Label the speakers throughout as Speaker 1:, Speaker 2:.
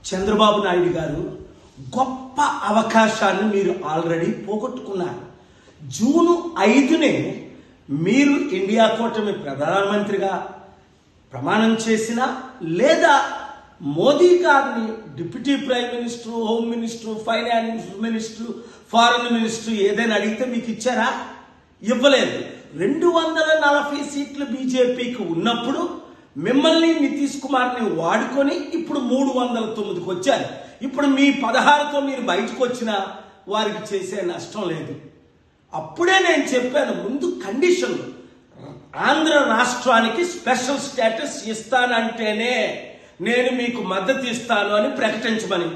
Speaker 1: చంద్రబాబు నాయుడు గారు గొప్ప అవకాశాన్ని మీరు ఆల్రెడీ పోగొట్టుకున్నారు. జూన్ 5నే మీరు ఇండియా కూటమి ప్రధానమంత్రిగా ప్రమాణం చేసినా లేదా మోదీ గారిని deputy prime minister, home minister, finance minister, foreign minister ఏదైనా అడిగితే మీకు ఇచ్చారా? ఇవ్వలేదు. 240 సీట్లు బీజేపీకి ఉన్నప్పుడు మిమ్మల్ని నితీష్ కుమార్ని వాడుకొని ఇప్పుడు 309కి వచ్చారు. ఇప్పుడు మీ 16తో మీరు బయటకు వచ్చినా వారికి చేసే నష్టం లేదు. అప్పుడే నేను చెప్పాను, ముందు కండిషన్లు ఆంధ్ర రాష్ట్రానికి స్పెషల్ స్టేటస్ ఇస్తానంటేనే నేను మీకు మద్దతు ఇస్తాను అని ప్రకటించమని.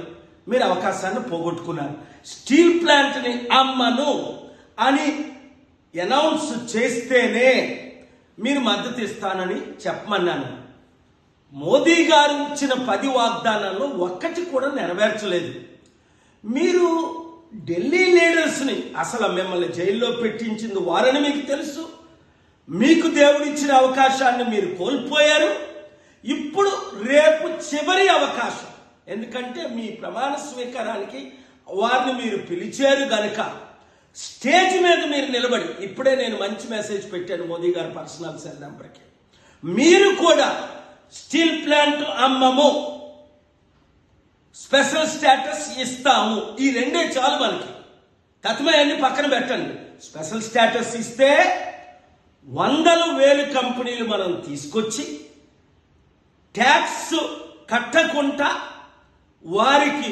Speaker 1: మీరు అవకాశాన్ని పోగొట్టుకున్నారు. స్టీల్ ప్లాంట్ని అమ్మను అని అనౌన్స్ చేస్తేనే మీరు మద్దతు ఇస్తానని చెప్పమన్నాను. మోదీ గారు ఇచ్చిన 10 వాగ్దానాల్లో ఒక్కటి కూడా నెరవేర్చలేదు. మీరు ఢిల్లీ లీడర్స్ని అసలు మిమ్మల్ని జైల్లో పెట్టించింది వారని మీకు తెలుసు. మీకు దేవుడిచ్చిన అవకాశాన్ని మీరు కోల్పోయారు. ఇప్పుడు రేపు చివరి అవకాశం, ఎందుకంటే మీ ప్రమాణ స్వీకారానికి వారిని మీరు పిలిచారు గనక స్టేజ్ మీద మీరు నిలబడి, ఇప్పుడే నేను మంచి మెసేజ్ పెట్టాను మోదీ గారి పర్సనల్ సెల్ నెంబర్కి, మీరు కూడా స్టీల్ ప్లాంట్ అమ్మము, స్పెషల్ స్టేటస్ ఇస్తాము, ఈ రెండే చాలు మనకి. కథమయన్ని పక్కన పెట్టండి. స్పెషల్ స్టేటస్ ఇస్తే 100,000 కంపెనీలు మనం తీసుకొచ్చి ట్యాక్స్ కట్టకుండా వారికి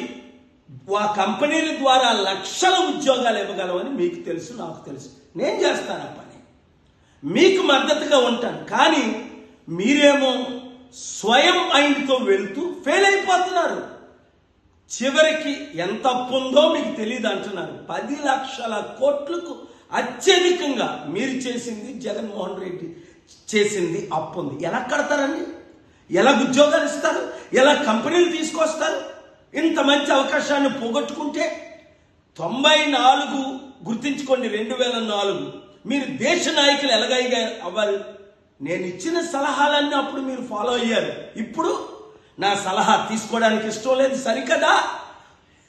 Speaker 1: ఆ కంపెనీల ద్వారా లక్షల ఉద్యోగాలు ఇవ్వగలమని మీకు తెలుసు, నాకు తెలుసు. నేను చేస్తాను ఆ పని, మీకు మద్దతుగా ఉంటాను. కానీ మీరేమో స్వయం మైండ్తో వెళ్తూ ఫెయిల్ అయిపోతున్నారు. చివరికి ఎంత అప్పు ఉందో మీకు తెలియదు అంటున్నారు. 10 లక్షల కోట్లకు అత్యధికంగా మీరు చేసింది, జగన్మోహన్ రెడ్డి చేసింది అప్పు ఉంది. ఎలా కడతారండి? ఎలా ఉద్యోగాలు ఇస్తారు? ఎలా కంపెనీలు తీసుకొస్తారు? ఇంత మంచి అవకాశాన్ని పోగొట్టుకుంటే 94 గుర్తించుకోండి, 2004 మీరు దేశ నాయకులు ఎలాగైగా అవ్వాలి. నేను ఇచ్చిన సలహాలన్నీ అప్పుడు మీరు ఫాలో అయ్యారు. ఇప్పుడు నా సలహా తీసుకోవడానికి ఇష్టం లేదు సరికదా?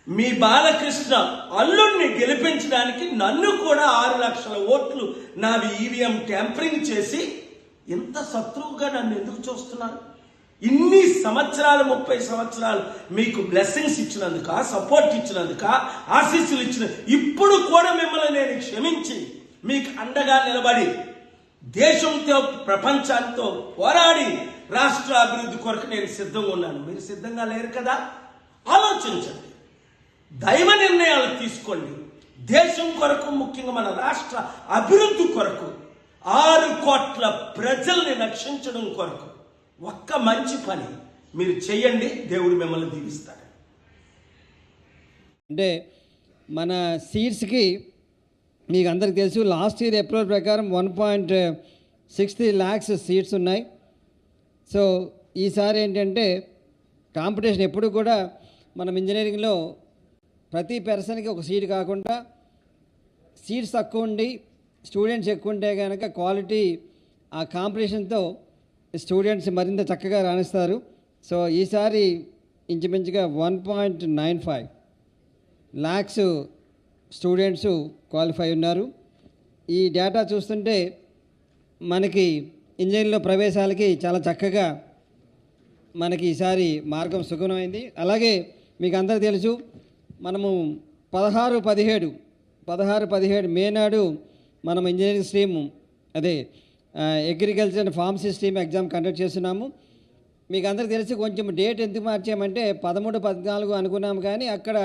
Speaker 1: మీ బాలకృష్ణ అల్లుడిని గెలిపించడానికి నన్ను కూడా 6 లక్షల ఓట్లు నావి ఈవీఎం ట్యాంపరింగ్ చేసి ఇంత శత్రువుగా నన్ను ఎందుకు చూస్తున్నారు? ఇన్ని సంవత్సరాలు, 30 సంవత్సరాలు మీకు బ్లెస్సింగ్స్ ఇచ్చినందుక, సపోర్ట్ ఇచ్చినందుక, ఆశీస్సులు ఇచ్చిన, ఇప్పుడు కూడా మిమ్మల్ని నేను క్షమించి మీకు అండగా నిలబడి దేశంతో ప్రపంచాంతో పోరాడి రాష్ట్ర అభివృద్ధి కొరకు నేను సిద్ధంగా ఉన్నాను. మీరు సిద్ధంగా లేరు కదా? ఆలోచించండి, దైవ నిర్ణయాలు తీసుకోండి. దేశం కొరకు, ముఖ్యంగా మన రాష్ట్ర అభివృద్ధి కొరకు, 6 కోట్ల ప్రజల్ని రక్షించడం కొరకు ఒక్క మంచి పని మీరు చేయండి. దేవుడు మిమ్మల్ని దీవిస్తాడు.
Speaker 2: అంటే మన సీట్స్కి మీకు అందరికి తెలుసు, లాస్ట్ ఇయర్ ఏప్రిల్ ప్రకారం 1.63 lakhs సీట్స్ ఉన్నాయి. సో ఈసారి ఏంటంటే కాంపిటీషన్ ఎప్పుడు కూడా మనం ఇంజనీరింగ్లో ప్రతి పర్సన్కి ఒక సీట్ కాకుండా సీట్స్ తక్కువ ఉండి స్టూడెంట్స్ ఎక్కువ ఉంటే కనుక క్వాలిటీ ఆ కాంపిటీషన్తో స్టూడెంట్స్ మరింత చక్కగా రాణిస్తారు. సో ఈసారి ఇంచుమించుగా 1.95 lakhs స్టూడెంట్స్ క్వాలిఫై ఉన్నారు. ఈ డేటా చూస్తుంటే మనకి ఇంజనీరింగ్లో ప్రవేశాలకి చాలా చక్కగా మనకి ఈసారి మార్గం సుగమమైంది. అలాగే మీకు అందరికీ తెలుసు, మనము 16-17 మే నాడు మనం ఇంజనీరింగ్ స్ట్రీమ్, అదే agriculture and pharmacy stream exam conduct చేస్తున్నాము. మీకు అందరికీ తెలిసి కొంచెం డేట్ ఎందుకు మార్చామంటే 13-14 అనుకున్నాము, కానీ అక్కడ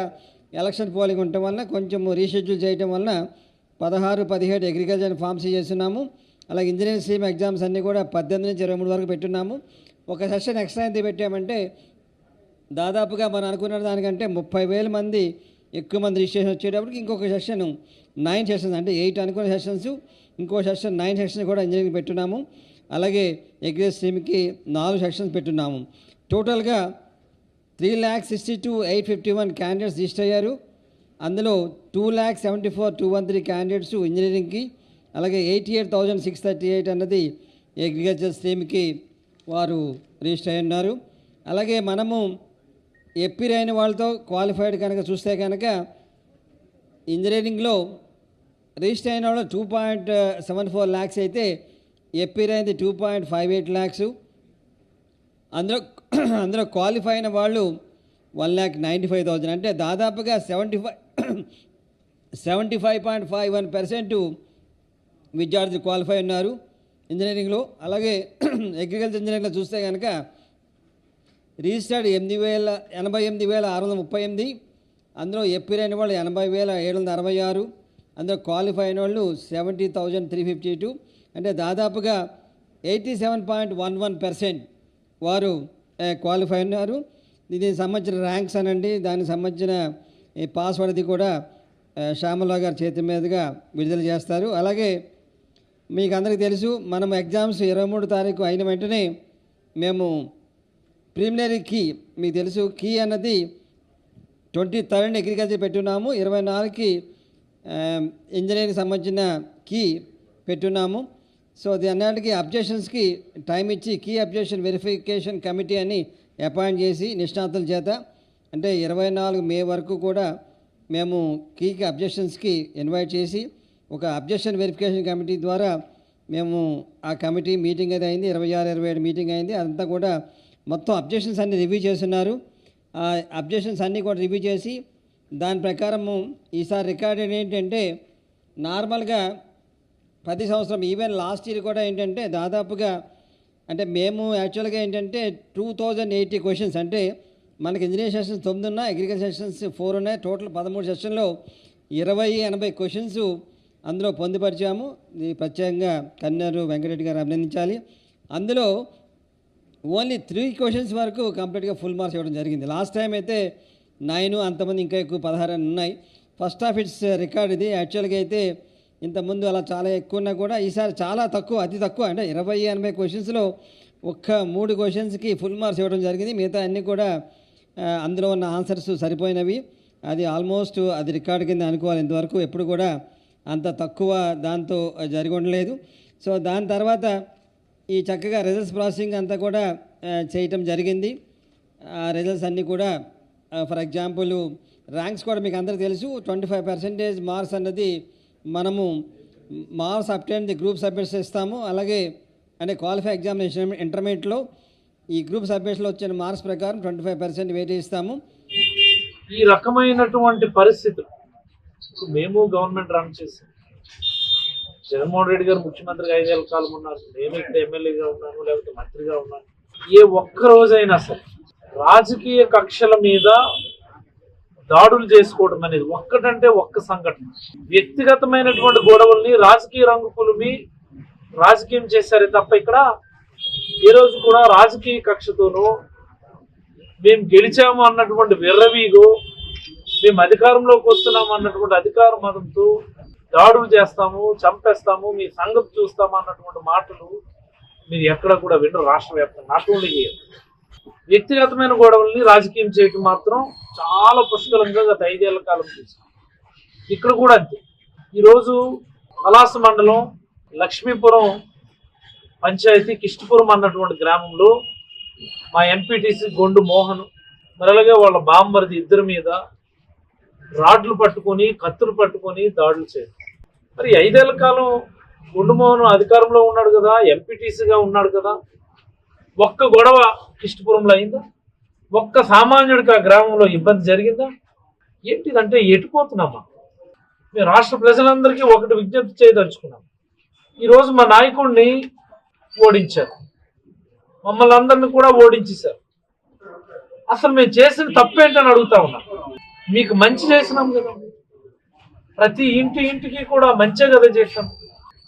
Speaker 2: ఎలక్షన్ పోలింగ్ ఉండటం వలన కొంచెం రీషెడ్యూల్ చేయడం వలన 16-17 అగ్రికల్చర్ అండ్ ఫార్మసీ చేస్తున్నాము. అలాగే ఇంజనీరింగ్ స్ట్రీమ్ ఎగ్జామ్స్ అన్నీ కూడా 18 నుంచి 23 వరకు పెట్టున్నాము. ఒక సెషన్ ఎక్స్ట్రా ఎంత పెట్టామంటే దాదాపుగా మనం అనుకున్న దానికంటే 30,000 మంది ఎక్కువ మంది రిజిస్ట్రేషన్ వచ్చేటప్పటికి ఇంకొక సెషన్ 9 సెషన్స్, అంటే 8 అనుకున్న సెషన్స్, ఇంకో సెషన్ 9 సెషన్స్ కూడా ఇంజనీరింగ్ పెట్టున్నాము. అలాగే అగ్రి స్ట్రీమ్కి 4 సెక్షన్స్ పెట్టున్నాము. టోటల్గా 3,62,851 క్యాండిడేట్స్ రిజిస్టర్ అయ్యారు. అందులో 2,74,213 క్యాండిడేట్స్ ఇంజనీరింగ్కి, అలాగే 88,638 అన్నది అగ్రికల్చర్ స్ట్రీమ్కి వారు రిజిస్టర్ అయి ఉన్నారు. అలాగే మనము ఎప్పిర్ అయిన వాళ్ళతో క్వాలిఫైడ్ కనుక చూస్తే కనుక ఇంజనీరింగ్లో రిజిస్టర్ అయిన వాళ్ళు 2.74 ల్యాక్స్ అయితే ఎప్పిర్ అయింది 2.58 ల్యాక్స్. అందులో క్వాలిఫై అయిన వాళ్ళు 1,95,000, అంటే దాదాపుగా 75.51% విద్యార్థులు క్వాలిఫై ఉన్నారు ఇంజనీరింగ్లో. అలాగే అగ్రికల్చర్ ఇంజనీరింగ్లో చూస్తే కనుక రిజిస్టర్డ్ 88,638, అందులో ఎప్పిర్ అయిన వాళ్ళు 80,766, అందులో క్వాలిఫై అయిన వాళ్ళు 70,352, అంటే దాదాపుగా 87.11% వారు క్వాలిఫై ఉన్నారు. దీనికి సంబంధించిన ర్యాంక్స్ అనండి, దానికి సంబంధించిన ఈ పాస్వర్డ్ది కూడా శ్యామలరావు గారి చేతి మీదుగా విడుదల చేస్తారు. అలాగే మీకు అందరికీ తెలుసు, మనం ఎగ్జామ్స్ 23 తారీఖు అయిన వెంటనే మేము ప్రిలిమినరీ కీ, మీకు తెలుసు కీ అన్నది 23rd అగ్రికల్చర్ పెట్టున్నాము, 24కి ఇంజనీరింగ్ సంబంధించిన కీ పెట్టున్నాము. సో అన్నిటికీ అబ్జెక్షన్స్కి టైం ఇచ్చి కీ అబ్జెక్షన్ వెరిఫికేషన్ కమిటీ అని అపాయింట్ చేసి నిష్ణాతుల చేత, అంటే 24 మే వరకు కూడా మేము కీకి అబ్జెక్షన్స్కి ఇన్వైట్ చేసి ఒక అబ్జెక్షన్ వెరిఫికేషన్ కమిటీ ద్వారా మేము ఆ కమిటీ మీటింగ్ అయితే అయింది, 26-27 మీటింగ్ అయింది. అదంతా కూడా మొత్తం అబ్జెక్షన్స్ అన్నీ రివ్యూ చేస్తున్నారు. ఆ అబ్జెక్షన్స్ అన్నీ కూడా రివ్యూ చేసి దాని ప్రకారము ఈసారి రికార్డెడ్ ఏంటంటే, నార్మల్గా 10 సంవత్సరం ఈవెన్ లాస్ట్ ఇయర్ కూడా ఏంటంటే దాదాపుగా, అంటే మేము యాక్చువల్గా ఏంటంటే 2080 క్వశ్చన్స్, అంటే మనకి ఇంజనీరింగ్ సెషన్స్ 9 ఉన్నాయి, అగ్రికల్చర్ సెషన్స్ 4 ఉన్నాయి, టోటల్ 13 సెషన్లో 20-80 క్వశ్చన్స్ అందులో పొందుపరిచాము. ఇది ప్రత్యేకంగా కన్నెరు వెంకటరెడ్డి గారు అభినందించాలి. అందులో ఓన్లీ 3 క్వశ్చన్స్ వరకు కంప్లీట్గా ఫుల్ మార్క్స్ ఇవ్వడం జరిగింది. లాస్ట్ టైం అయితే 9, అంతమంది ఇంకా ఎక్కువ 16 అని ఉన్నాయి. ఫస్ట్ ఆఫ్ ఇట్స్ రికార్డ్ ఇది. యాక్చువల్గా అయితే ఇంతకుముందు అలా చాలా ఎక్కువ ఉన్నా కూడా ఈసారి చాలా తక్కువ, అతి తక్కువ, అంటే 20-80 క్వశ్చన్స్లో ఒక్క 3 క్వశ్చన్స్కి ఫుల్ మార్క్స్ ఇవ్వడం జరిగింది. మిగతా అన్నీ కూడా అందులో ఉన్న ఆన్సర్స్ సరిపోయినవి. అది ఆల్మోస్ట్ అది రికార్డు కింద అనుకోవాలి. ఇంతవరకు ఎప్పుడు కూడా అంత తక్కువ దాంతో జరిగి ఉండలేదు. సో దాని తర్వాత ఈ చక్కగా రిజల్ట్స్ ప్రాసెసింగ్ అంతా కూడా చేయటం జరిగింది. ఆ రిజల్ట్స్ అన్నీ కూడా ఫర్ ఎగ్జాంపుల్ ర్యాంక్స్ కూడా మీకు అందరికీ తెలుసు. 25% మార్క్స్ అన్నది మనము marks obtain the group subjects ఇస్తాము. అలాగే అంటే క్వాలిఫై ఎగ్జామినేషన్ ఇంటర్మీడియట్లో ఈ గ్రూప్ సబ్జెక్ట్స్లో వచ్చిన మార్క్స్ ప్రకారం 25% వెయిటేజ్ ఇస్తాము.
Speaker 3: ఈ రకమైనటువంటి పరిస్థితులు మేము గవర్నమెంట్ రన్ చేసాం. జగన్మోహన్ రెడ్డి గారు ముఖ్యమంత్రిగా 5 ఏళ్ల కాలం ఉన్నారు, నేను ఇక్కడ ఎమ్మెల్యేగా ఉన్నాను, లేకపోతే మంత్రిగా ఉన్నాను. ఏ ఒక్క రోజైనా సరే రాజకీయ కక్షల మీద దాడులు చేసుకోవడం అనేది ఒక్కటంటే ఒక్క సంఘటన. వ్యక్తిగతమైనటువంటి గొడవల్ని రాజకీయ రంగు పులిమి రాజకీయం చేశారే తప్ప ఇక్కడ ఏ రోజు కూడా రాజకీయ కక్షతోనూ మేము గెలిచాము అన్నటువంటి విర్రవీగో, మేము అధికారంలోకి వస్తున్నాము అన్నటువంటి అధికార మతంతో దాడులు చేస్తాము, చంపేస్తాము, మీ సంగతి చూస్తాము అన్నటువంటి మాటలు మీరు ఎక్కడ కూడా వినరు. రాష్ట్ర వ్యాప్తంగా నాట్ ఓన్లీ వ్యక్తిగతమైన గొడవల్ని రాజకీయం చేయటం మాత్రం చాలా పుష్కలంగా గత 5 ఏళ్ల కాలం చూసాం. ఇక్కడ కూడా అంతే. ఈరోజు పలాస మండలం లక్ష్మీపురం పంచాయతీ కిష్టిపురం అన్నటువంటి గ్రామంలో మా ఎంపీటీసీ గొండు మోహన్, మరి అలాగే వాళ్ళ బామ్మరిది ఇద్దరి మీద రాడ్లు పట్టుకొని కత్తులు పట్టుకొని దాడులు చేయడం. మరి 5 ఏళ్ల కాలం గొండు మోహన్ అధికారంలో ఉన్నాడు కదా, ఎంపీటీసీగా ఉన్నాడు కదా, ఒక్క గొడవ కిష్టిపురంలో అయిందా? ఒక్క సామాన్యుడికి ఆ గ్రామంలో ఇబ్బంది జరిగిందా? ఏంటిదంటే ఎటుపోతున్నామా? మేము రాష్ట్ర ప్రజలందరికీ ఒకటి విజ్ఞప్తి చేయదలుచుకున్నాం. ఈరోజు మా నాయకుడిని ఓడించారు, మమ్మల్ని అందరినీ కూడా ఓడించేశారు. అసలు మేము చేసిన తప్పేంటని అడుగుతా ఉన్నాం. మీకు మంచి చేసినాం కదా, ప్రతి ఇంటికి కూడా మంచే కదా చేసాం.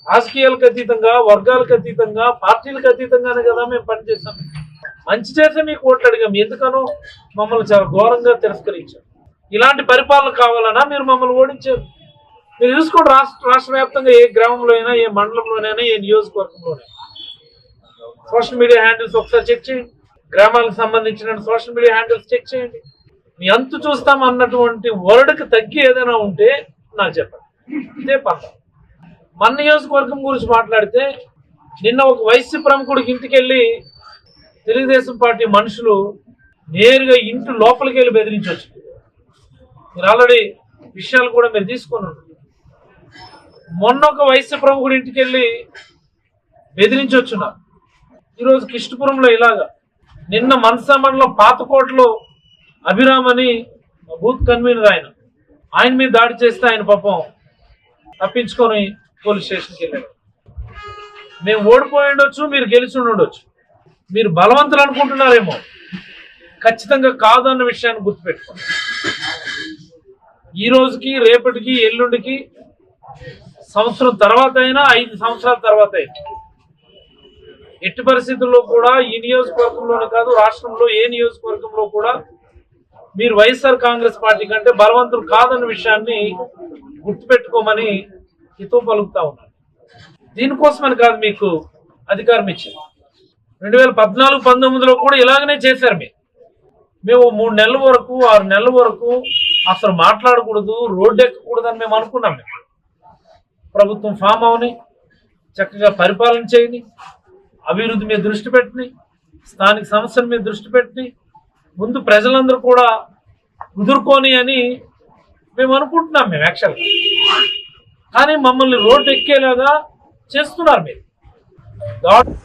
Speaker 3: రాజకీయాలకు అతీతంగా, వర్గాలకు అతీతంగా, పార్టీలకు అతీతంగానే కదా మేము పనిచేసాం. మంచి చేస్తే మీకు ఓట్లు అడిగాం, ఎందుకనో మమ్మల్ని చాలా ఘోరంగా తిరస్కరించారు. ఇలాంటి పరిపాలన కావాలన్నా మీరు మమ్మల్ని ఓడించారు. మీరు చూసుకోండి, రాష్ట్ర వ్యాప్తంగా ఏ గ్రామంలో అయినా, ఏ మండలంలోనైనా, ఏ నియోజకవర్గంలోనైనా సోషల్ మీడియా హ్యాండిల్స్ ఒకసారి చెక్ చేయండి. గ్రామాలకు సంబంధించిన సోషల్ మీడియా హ్యాండిల్స్ చెక్ చేయండి. మీ అంతు చూస్తాం అన్నటువంటి వర్డ్కి తగ్గి ఏదైనా ఉంటే నాకు చెప్పండి. ఇదే పంట. మన నియోజకవర్గం గురించి మాట్లాడితే నిన్న ఒక వైసీపీ ప్రముఖుడికి ఇంటికి వెళ్ళి తెలుగుదేశం పార్టీ మనుషులు నేరుగా ఇంటి లోపలికి వెళ్ళి బెదిరించవచ్చు. మీరు ఆల్రెడీ విషయాలు కూడా మీరు తీసుకున్నారు. మొన్న ఒక వైశ్య ప్రముఖుడి ఇంటికి వెళ్ళి బెదిరించొచ్చున్నారు. ఈరోజు కిష్టపురంలో ఇలాగా, నిన్న మనసా మండలం పాతకోటలో అభిరామ్ అని బూత్ కన్వీనర్ ఆయన మీద దాడి చేస్తే ఆయన పాపం తప్పించుకొని పోలీస్ స్టేషన్కి వెళ్ళాడు. మేము ఓడిపోయి ఉండొచ్చు, మీరు గెలిచి ఉండొచ్చు, మీరు బలవంతులు అనుకుంటున్నారేమో, ఖచ్చితంగా కాదు అన్న విషయాన్ని గుర్తుపెట్టుకోండి. ఈ రోజుకి రేపటికి ఎల్లుండికి సంవత్సరం తర్వాత అయినా 5 సంవత్సరాల తర్వాత అయినా ఎట్టి పరిస్థితుల్లో కూడా ఈ నియోజకవర్గంలోనే కాదు రాష్ట్రంలో ఏ నియోజకవర్గంలో కూడా మీరు వైఎస్ఆర్ కాంగ్రెస్ పార్టీ కంటే బలవంతులు కాదన్న విషయాన్ని గుర్తుపెట్టుకోమని హితో పలుకుతా ఉన్నాను. దీనికోసమని కాదు మీకు అధికారం ఇచ్చింది. 2014-19లో కూడా ఇలాగనే చేశారు. మేము 3 నెలల వరకు 6 నెలల వరకు అసలు మాట్లాడకూడదు, రోడ్డు ఎక్కకూడదని మేము అనుకున్నాం. ప్రభుత్వం ఫామ్ అవని, చక్కగా పరిపాలన చేయని, అభివృద్ధి మీద దృష్టి పెట్టని, స్థానిక సమస్యల మీద దృష్టి పెట్టని, ముందు ప్రజలందరూ కూడా కుదురుకొని అని మేము అనుకుంటున్నాం. మేము యాక్చువల్గా కానీ మమ్మల్ని రోడ్డు ఎక్కేలాగా చేస్తున్నారు మీరు.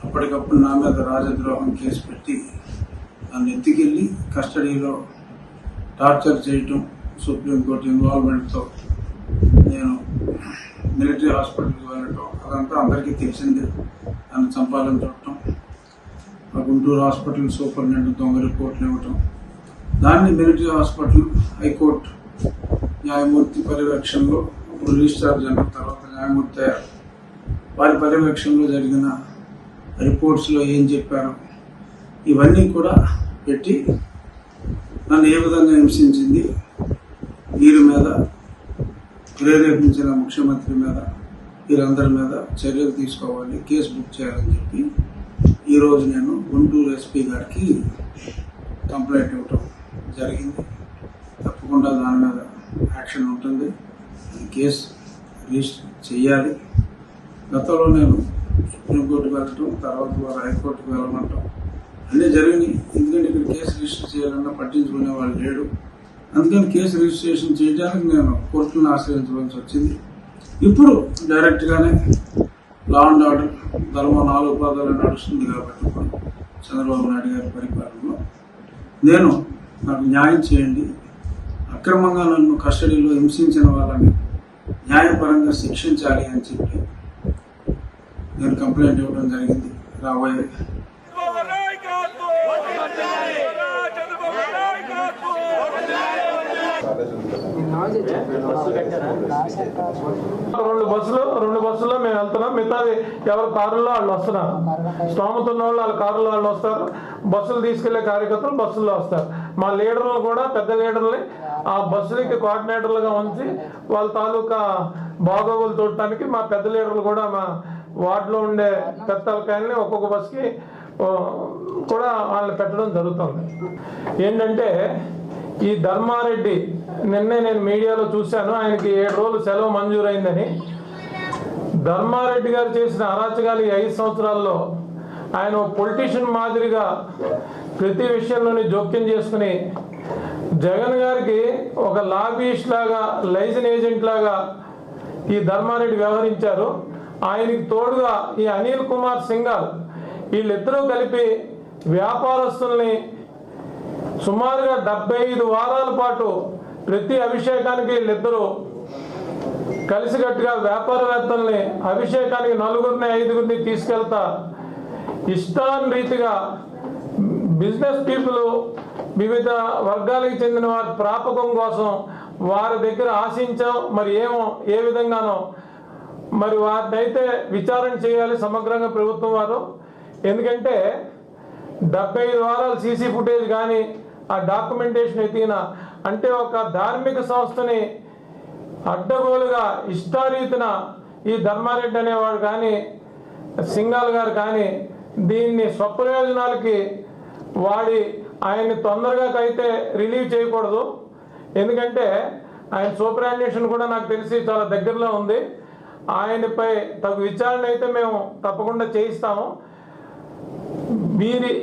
Speaker 4: అప్పటికప్పుడు నా మీద రాజద్రోహం కేసు పెట్టి నన్ను ఎత్తుకెళ్ళి కస్టడీలో టార్చర్ చేయటం, సుప్రీంకోర్టు ఇన్వాల్వ్మెంట్తో నేను మిలిటరీ హాస్పిటల్కి వెళ్ళటం, అదంతా అందరికీ తెలిసిందే. నన్ను చంపాలని చూడటం, ఆ గుంటూరు హాస్పిటల్ సూపరింటెండెంట్ దొంగ రిపోర్ట్లు ఇవ్వటం, దాన్ని మిలిటరీ హాస్పిటల్ హైకోర్టు న్యాయమూర్తి పర్యవేక్షణలో, ఇప్పుడు రిజిస్ట్రార్ జనరల్ తర్వాత న్యాయమూర్తి అయ్యారు, వారి పర్యవేక్షణలో జరిగిన రిపోర్ట్స్లో ఏం చెప్పారు ఇవన్నీ కూడా పెట్టి నన్ను ఏ విధంగా హింసించింది, వీరి మీద ప్రేరేపించిన ముఖ్యమంత్రి మీద, వీరందరి మీద చర్యలు తీసుకోవాలి, కేసు బుక్ చేయాలని చెప్పి ఈరోజు నేను గుంటూరు ఎస్పీ గారికి కంప్లైంట్ ఇవ్వటం జరిగింది. తప్పకుండా దాని మీద యాక్షన్ ఉంటుంది, కేసు రిజిస్టర్ చేయాలి. గతంలో నేను సుప్రీంకోర్టుకు వెళ్ళటం, తర్వాత వారు హైకోర్టుకు వెళ్ళమంటాం అన్నీ జరిగినాయి. ఎందుకంటే ఇక్కడ కేసు రిజిస్టర్ చేయాలన్నా పట్టించుకునే వాళ్ళు లేడు. అందుకని కేసు రిజిస్ట్రేషన్ చేయడానికి నేను కోర్టులను ఆశ్రయించవలసి వచ్చింది. ఇప్పుడు డైరెక్ట్గానే లా అండ్ ఆర్డర్ ధర్మ 4 పాదాలు నడుస్తుంది కాబట్టి చంద్రబాబు నాయుడు గారి పరిపాలనలో నాకు న్యాయం చేయండి, అక్రమంగా నన్ను కస్టడీలో హింసించిన వాళ్ళని న్యాయపరంగా శిక్షించాలి అని చెప్పి నేను కంప్లైంట్ ఇవ్వడం జరిగింది. రాబోయే
Speaker 5: రెండు బస్సుల్లో మేము వెళ్తున్నాం. మిగతాది ఎవరి కారుల్లో వాళ్ళు వస్తున్నారు. స్తోమత ఉన్న వాళ్ళు వాళ్ళ కారులో వాళ్ళు వస్తారు. బస్సులు తీసుకెళ్లే కార్యకర్తలు బస్సుల్లో వస్తారు. మా లీడర్లు కూడా పెద్ద లీడర్ని ఆ బస్సులకి కోఆర్డినేటర్లుగా ఉంచి వాళ్ళ తాలూకా బాగోగులు చూడటానికి మా పెద్ద లీడర్లు కూడా మా వార్డులో ఉండే పెద్దలకాయల్ని ఒక్కొక్క బస్కి కూడా వాళ్ళని పెట్టడం జరుగుతుంది. ఏంటంటే ఈ ధర్మారెడ్డి నిన్నే నేను మీడియాలో చూశాను, ఆయనకి 7 రోజులు సెలవు మంజూరైందని. ధర్మారెడ్డి గారు చేసిన అరాచకాలు ఈ 5 సంవత్సరాల్లో ఆయన పొలిటీషియన్ మాదిరిగా ప్రతి విషయంలోని జోక్యం చేసుకుని జగన్ గారికి ఒక లాబీయిస్ట్ లాగా, లైజన్ ఏజెంట్ లాగా ఈ ధర్మారెడ్డి వ్యవహరించారు. ఆయనకి తోడుగా ఈ అనిల్ కుమార్ సింఘాల్ వీళ్ళిద్దరూ కలిపి వ్యాపారస్తుల్ని సుమారుగా 75 వారాల పాటు ప్రతి అభిషేకానికి వీళ్ళిద్దరూ కలిసికట్టుగా వ్యాపారవేత్తల్ని అభిషేకానికి 4-5 తీసుకెళ్తా ఇష్టాన్ రీతిగా బిజినెస్ పీపుల్, వివిధ వర్గాలకు చెందిన వారి ప్రాపకం కోసం వారి దగ్గర ఆశించాం. మరి ఏ విధంగానో మరి వారిని అయితే విచారణ చేయాలి సమగ్రంగా ప్రభుత్వం వారు. ఎందుకంటే 75 వారాలు సీసీ ఫుటేజ్ కానీ ఆ డాక్యుమెంటేషన్ ఎత్తిన అంటే ఒక ధార్మిక సంస్థని అడ్డగోలుగా ఇష్టారీతిన ఈ ధర్మారెడ్డి అనేవాడు కానీ సింఘాల్ గారు కానీ దీన్ని స్వప్రయోజనాలకి వాడి ఆయన్ని తొందరగా అయితే రిలీవ్ చేయకూడదు. ఎందుకంటే ఆయన సూపరింటెండెంట్ కూడా నాకు తెలిసి చాలా దగ్గరలో ఉంది. ఆయనపై తగు విచారణ అయితే మేము తప్పకుండా చేయిస్తాము. వీరి